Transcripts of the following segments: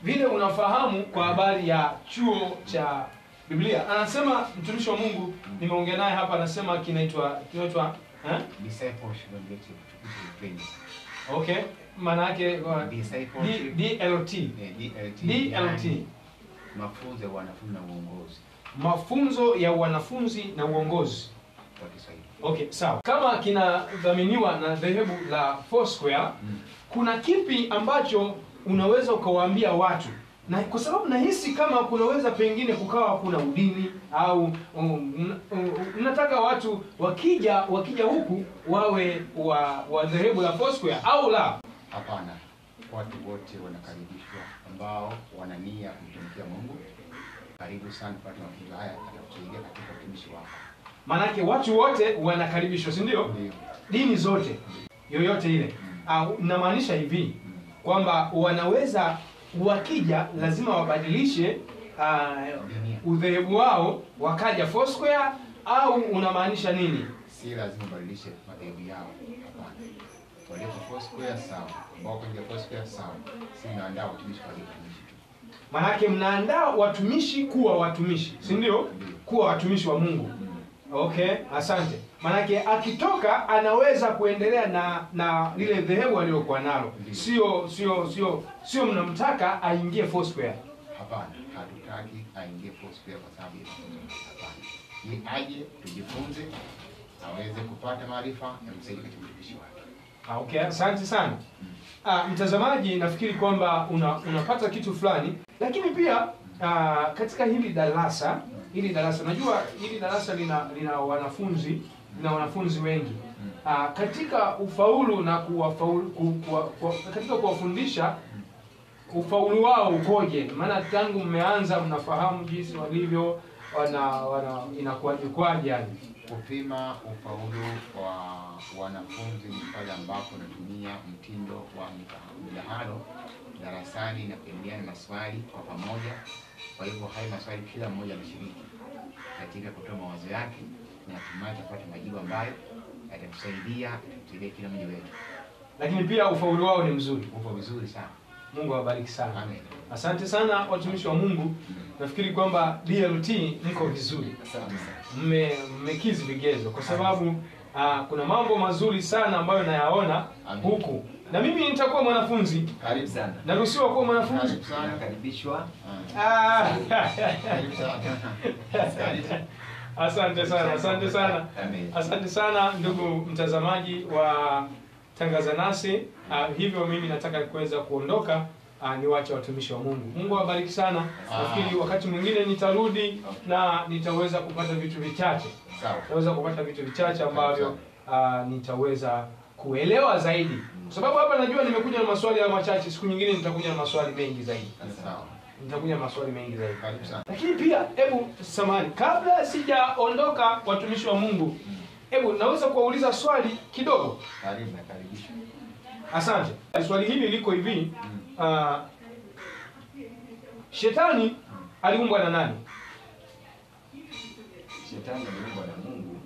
Vile unafahamu kwa habari ya chuo cha Biblia. Anasema mtumishi wa Mungu, nimeongea naye hapa, anasema kinaitwa Discipleship training. Okay, maana yake Discipleship DLT. DLT. Mafunzo ya wanafunzi na uongozi. Mafunzo ya wanafunzi na uongozi. Kwa Kiswahili. Okay, sawa. Kama kinadhaminiwa na dhehebu la Foursquare, kuna kipi ambacho unaweza ukawaambia watu? Na kwa sababu nahisi kama kunaweza pengine kukawa kuna udini au unataka watu wakija huku wawe wa dhehebu la Foursquare au la? Hapana. Watu wote wanakaribishwa ambao wana nia kumtumikia Mungu. Karibu sana kwa mafunzo haya atakusaidia katika utumishi wako. Manake watu wote wanakaribishwa, si ndio? Dini zote yoyote ile. Namaanisha hivi kwamba wanaweza wakija lazima wabadilishe udhehebu wao wakaja Foursquare, au unamaanisha nini? Si lazima wabadilishe madhehebu yao. Hapana. Wale Foursquare sawa. Ambao kwenye Foursquare sawa. Si naandaa watumishi kwa watumishi tu. Manake mnaandaa watumishi kuwa watumishi, si ndio? Kuwa watumishi wa Mungu. Okay, asante. Manake akitoka anaweza kuendelea na lile dhehebu alilokuwa nalo. Sio mnamtaka aingie Foursquare. Hapana, hatutaki aingie Foursquare kwa sababu ya hapana. Ni aje tujifunze, aweze kupata maarifa ya msaidie katika utumishi wake. Okay, asante sana. Mtazamaji, nafikiri kwamba unapata kitu fulani, lakini pia katika hili darasa najua hili darasa lina wanafunzi wengi. Katika ufaulu na katika kuwafundisha, ufaulu wao ukoje? Maana tangu mmeanza mnafahamu jinsi walivyo inakuwaje yani. Kupima ufaulu wa wanafunzi ni pale ambapo natumia mtindo wa midahalo darasani na kuendelea maswali kwa pamoja. Kwa hivyo haya maswali kila mmoja anashiriki katika kutoa mawazo yake na hatimaye tupate majibu ambayo yatatusaidia kila mmoja wetu. Lakini pia ufaulu wao ni mzuri. Uko vizuri sana. Mungu awabariki sana. Amen. Asante sana watumishi wa Mungu. Nafikiri kwamba DLT niko vizuri. Asante. Mmekizi vigezo kwa sababu kuna mambo mazuri sana ambayo nayaona huku. Na mimi nitakuwa mwanafunzi. Karibu sana. Naruhusiwa kuwa mwanafunzi? Karibu sana, karibishwa. Karibu sana. Asante sana, asante sana. Amen. Asante sana ndugu mtazamaji wa Tangaza Nasi. Hivyo mimi nataka kuweza kuondoka, niwache watumishi wa Mungu. Mungu awabariki sana. Nafikiri wakati mwingine nitarudi na nitaweza kupata vitu vichache. Sawa. Nitaweza kupata vitu vichache ambavyo nitaweza kuelewa zaidi. Kwa sababu hapa najua nimekuja na maswali ya machache, siku nyingine nitakuja na maswali mengi zaidi. Sawa. Nitakuja na maswali mengi zaidi. Karibu sana. Lakini pia hebu samahani, kabla sijaondoka watumishi wa Mungu, hebu naweza kuwauliza swali kidogo? Karibu na karibisha. Asante. Swali hili liko hivi, Shetani aliumbwa na nani? Shetani aliumbwa na Mungu.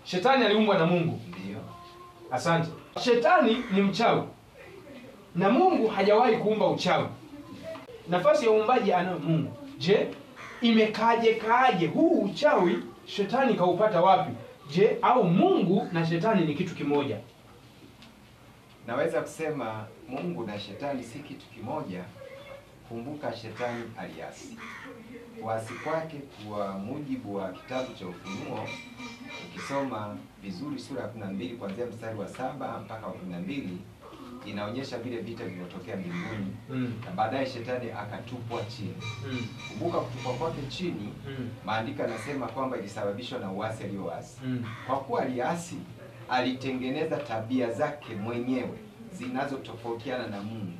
Shetani aliumbwa na Mungu. Ndio. Asante. Shetani ni mchawi na Mungu hajawahi kuumba uchawi. Nafasi ya uumbaji ana Mungu. Je, imekaje huu uchawi Shetani kaupata wapi? Je, au Mungu na Shetani ni kitu kimoja? Naweza kusema Mungu na Shetani si kitu kimoja. Kumbuka Shetani aliasi. Kuasi kwake kwa mujibu wa kitabu cha Ufunuo, ukisoma vizuri sura ya 12 kuanzia mstari wa 7 mpaka wa 12, inaonyesha vile vita vilivyotokea mbinguni na baadaye Shetani akatupwa chini. Kumbuka kutupwa kwake chini, maandiko yanasema kwamba ilisababishwa na uasi alioasi. Kwa kuwa aliasi, alitengeneza tabia zake mwenyewe zinazotofautiana na Mungu.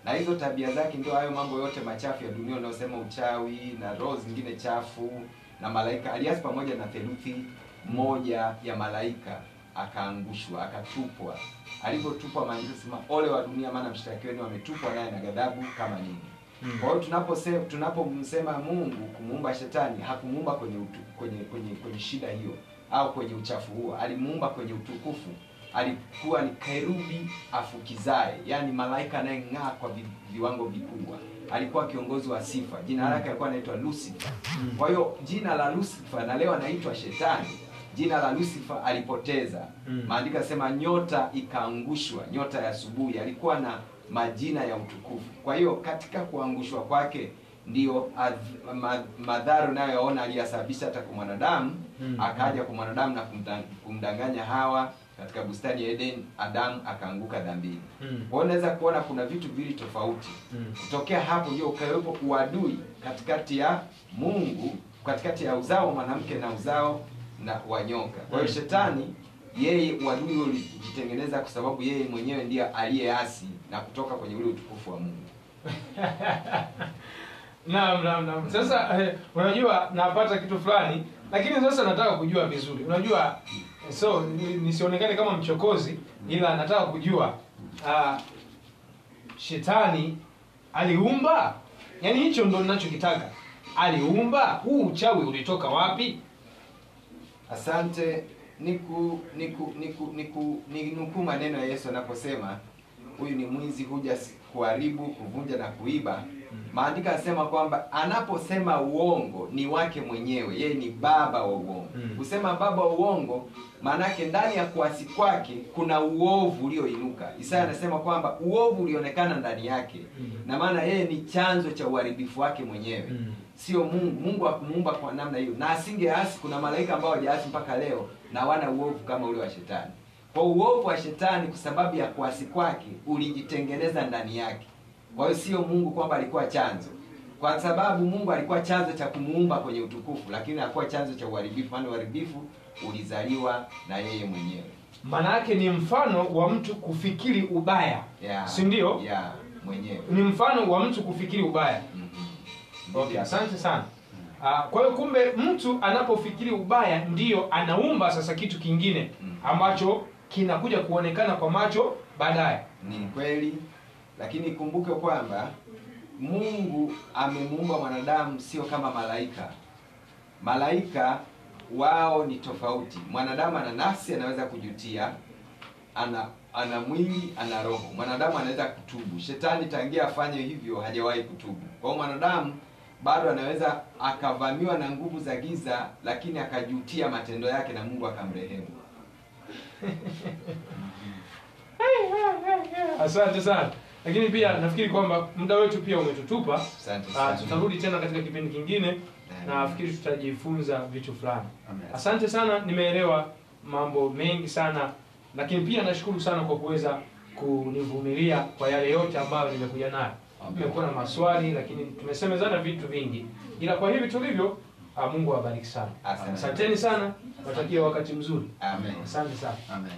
Na hizo tabia zake ndio hayo mambo yote machafu ya dunia unayosema uchawi na roho zingine chafu na malaika. Aliasi pamoja na theluthi moja ya malaika akaangushwa, akatupwa. Alipotupwa maandiko sema ole wa dunia, maana mshtaki wenu ametupwa naye na ghadhabu kama nini. Kwa hiyo tunapomsema Mungu kumuumba Shetani, hakumuumba kwenye shida hiyo au kwenye uchafu huo. Alimuumba kwenye utukufu alikuwa ni kerubi afukizae, yani malaika anayeng'aa kwa viwango vikubwa. Alikuwa kiongozi wa sifa. Jina lake alikuwa anaitwa Lucifer. Kwa hiyo jina la Lucifer, na leo anaitwa Shetani, jina la Lucifer alipoteza. Maandiko yanasema nyota ikaangushwa, nyota ya asubuhi. Alikuwa na majina ya utukufu. Kwa hiyo katika kuangushwa kwake ndio madhara unayoona aliyasababisha hata kwa mwanadamu. Akaja kwa mwanadamu na kumdanganya Hawa katika bustani ya Eden. Adamu akaanguka dhambini. Kwa hiyo unaweza kuona kuna vitu viwili tofauti. Kutokea hapo ndio ukawepo uadui katikati ya Mungu, katikati ya uzao wa mwanamke na uzao na wa nyoka. Kwa hiyo Shetani, yeye uadui ulijitengeneza kwa sababu yeye mwenyewe ndiye aliyeasi na kutoka kwenye ule utukufu wa Mungu. Naam. Sasa unajua napata kitu fulani, lakini sasa nataka kujua vizuri. Unajua so nisionekane kama mchokozi, ila nataka kujua Shetani aliumba? Yaani hicho ndo ninachokitaka. Aliumba? Huu uchawi ulitoka wapi? Asante. Ninukuu maneno ya Yesu anaposema huyu ni mwizi, huja kuharibu, kuvunja na kuiba. Maandiko yanasema kwamba anaposema uongo ni wake mwenyewe, yeye ni baba wa uongo. Kusema baba wa uongo maana yake ndani ya kuasi kwake kuna uovu ulioinuka. Isaya anasema kwamba uovu ulionekana ndani yake, na maana yeye ni chanzo cha uharibifu wake mwenyewe. Sio Mungu. Mungu hakumuumba kwa namna hiyo, na asingeasi. Kuna malaika ambao hawajaasi mpaka leo na hawana uovu kama ule wa Shetani. Kwa uovu wa Shetani kwa sababu ya kuasi kwake ulijitengeneza ndani yake. Kwa hiyo sio Mungu kwamba alikuwa chanzo, kwa sababu Mungu alikuwa chanzo cha kumuumba kwenye utukufu, lakini hakuwa chanzo cha uharibifu. Maana uharibifu ulizaliwa na yeye mwenyewe. Maana yake ni mfano wa mtu kufikiri ubaya, si ndio? Mwenyewe ni mfano wa mtu kufikiri ubaya. Okay, asante sana. Kwa hiyo kumbe mtu anapofikiri ubaya ndiyo anaumba sasa kitu kingine ambacho kinakuja kuonekana kwa macho baadaye. Ni kweli, lakini kumbuke kwamba Mungu amemuumba mwanadamu sio kama malaika. Malaika wao ni tofauti. Mwanadamu ana nafsi, anaweza kujutia, ana mwili, ana roho. Mwanadamu anaweza kutubu. Shetani tangia afanye hivyo hajawahi kutubu. Kwa hiyo mwanadamu bado anaweza akavamiwa na nguvu za giza, lakini akajutia matendo yake na Mungu akamrehemu. Asante sana. Lakini pia nafikiri kwamba muda wetu pia umetutupa. Asante sana. Tutarudi tena katika kipindi kingine na nafikiri tutajifunza vitu fulani. Asante sana, nimeelewa mambo mengi sana, lakini pia nashukuru sana kwa kuweza kunivumilia kwa yale yote ambayo nimekuja nayo. Nimekuwa na maswali lakini tumesemezana vitu vingi. Ila kwa hivi tulivyo, Mungu awabariki sana. Asanteni sana. Natakia wakati mzuri. Amen. Asante sana. Amen.